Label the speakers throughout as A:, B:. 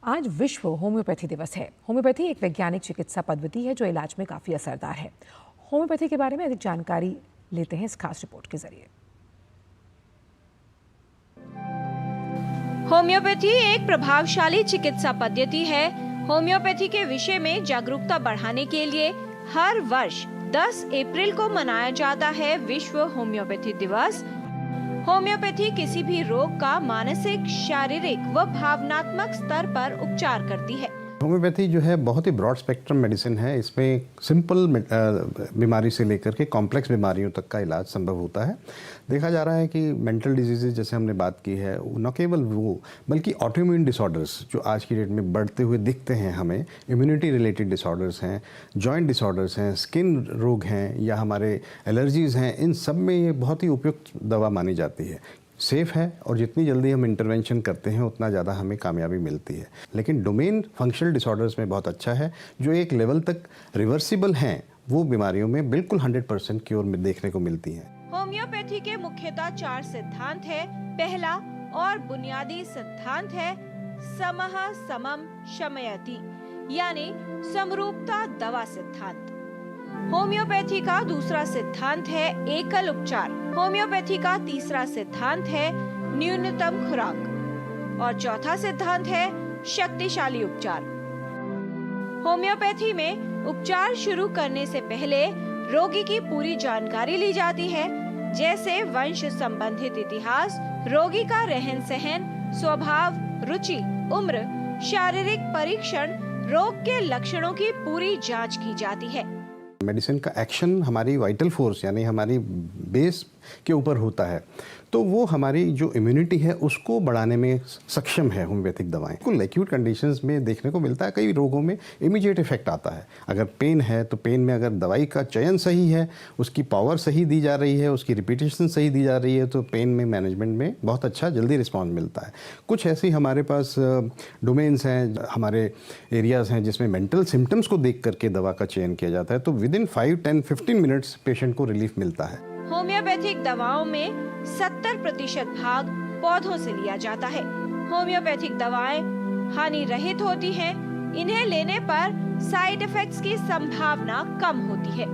A: आज विश्व होम्योपैथी दिवस है। होम्योपैथी एक वैज्ञानिक चिकित्सा पद्धति है जो इलाज में काफ़ी असरदार है। होम्योपैथी के बारे में अधिक जानकारी लेते हैं इस खास रिपोर्ट के जरिए।
B: होम्योपैथी एक प्रभावशाली चिकित्सा पद्धति है। होम्योपैथी के विषय में जागरूकता बढ़ाने के लिए हर वर्ष 10 अप्रैल को मनाया जाता है विश्व होम्योपैथी दिवस। होम्योपैथी किसी भी रोग का मानसिक, शारीरिक व भावनात्मक स्तर पर उपचार करती है।
C: होम्योपैथी जो है बहुत ही ब्रॉड स्पेक्ट्रम मेडिसिन है। इसमें सिंपल बीमारी से लेकर के कॉम्प्लेक्स बीमारियों तक का इलाज संभव होता है। देखा जा रहा है कि मेंटल डिजीजेज जैसे हमने बात की है, न केवल वो बल्कि ऑटोइम्यून डिसऑर्डर्स जो आज की डेट में बढ़ते हुए दिखते हैं हमें, इम्यूनिटी रिलेटेड डिसऑर्डर्स हैं, जॉइंट डिसऑर्डर्स हैं, स्किन रोग हैं या हमारे एलर्जीज़ हैं, इन सब में ये बहुत ही उपयुक्त दवा मानी जाती है। सेफ है और जितनी जल्दी हम इंटरवेंशन करते हैं उतना ज़्यादा हमें कामयाबी मिलती है। लेकिन डोमेन फंक्शनल डिसऑर्डर्स में बहुत अच्छा है, जो एक लेवल तक रिवर्सिबल हैं, वो बीमारियों में बिल्कुल 100% क्योर में देखने को मिलती हैं।
B: होम्योपैथी के मुख्यतः 4 सिद्धांत है। पहला और बुनियादी सिद्धांत है समः समम शमयति, यानी समरूपता दवा सिद्धांत। होम्योपैथी का दूसरा सिद्धांत है एकल उपचार। होम्योपैथी का तीसरा सिद्धांत है न्यूनतम खुराक और चौथा सिद्धांत है शक्तिशाली उपचार। होम्योपैथी में उपचार शुरू करने से पहले रोगी की पूरी जानकारी ली जाती है, जैसे वंश संबंधित इतिहास, रोगी का रहन सहन, स्वभाव, रुचि, उम्र, शारीरिक परीक्षण, रोग के लक्षणों की पूरी जांच की जाती है।
C: मेडिसिन का एक्शन हमारी वाइटल फोर्स यानी हमारी बेस के ऊपर होता है, तो वो हमारी जो इम्यूनिटी है उसको बढ़ाने में सक्षम है होम्योपैथिक दवाएं। कुल एक्यूट कंडीशंस में देखने को मिलता है, कई रोगों में इमीडिएट इफेक्ट आता है। अगर पेन है तो पेन में अगर दवाई का चयन सही है, उसकी पावर सही दी जा रही है, उसकी रिपीटेशन सही दी जा रही है, तो पेन में मैनेजमेंट में बहुत अच्छा जल्दी रिस्पॉन्स मिलता है। कुछ ऐसी हमारे पास डोमेन्स हैं, हमारे एरियाज़ हैं जिसमें मेंटल सिम्टम्स को देख करके दवा का चयन किया जाता है, तो विदिन 5, 10, 15 मिनट्स पेशेंट को रिलीफ मिलता है।
B: होम्योपैथिक दवाओं में 70% भाग पौधों से लिया जाता है। होम्योपैथिक दवाएं हानि रहित होती हैं। इन्हें लेने पर साइड इफेक्ट्स की संभावना कम होती है।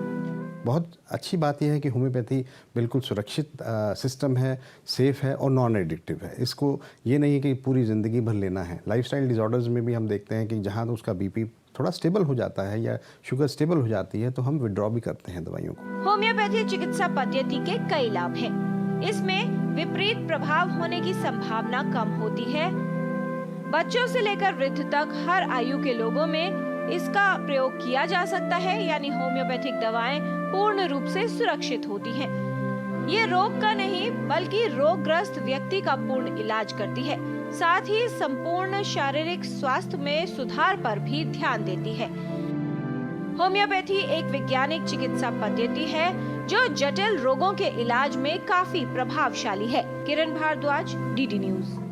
C: बहुत अच्छी बात यह है कि होम्योपैथी बिल्कुल सुरक्षित सिस्टम है, सेफ है और नॉन एडिक्टिव है। इसको ये नहीं है कि पूरी ज़िंदगी भर लेना है। लाइफस्टाइल डिसऑर्डर्स में भी हम देखते हैं कि जहाँ तो उसका बीपी थोड़ा स्टेबल हो जाता है या शुगर स्टेबल हो जाती है तो हम विड्रॉ भी करते हैं दवाइयों को।
B: होम्योपैथी चिकित्सा पद्धति के कई लाभ हैं। इसमें विपरीत प्रभाव होने की संभावना कम होती है। बच्चों से लेकर वृद्ध तक हर आयु के लोगों में इसका प्रयोग किया जा सकता है, यानी होम्योपैथिक दवाएं पूर्ण रूप से सुरक्षित होती हैं। ये रोग का नहीं बल्कि रोगग्रस्त व्यक्ति का पूर्ण इलाज करती है। साथ ही संपूर्ण शारीरिक स्वास्थ्य में सुधार पर भी ध्यान देती है। होम्योपैथी एक वैज्ञानिक चिकित्सा पद्धति है जो जटिल रोगों के इलाज में काफी प्रभावशाली है। किरण भारद्वाज, डीडी न्यूज।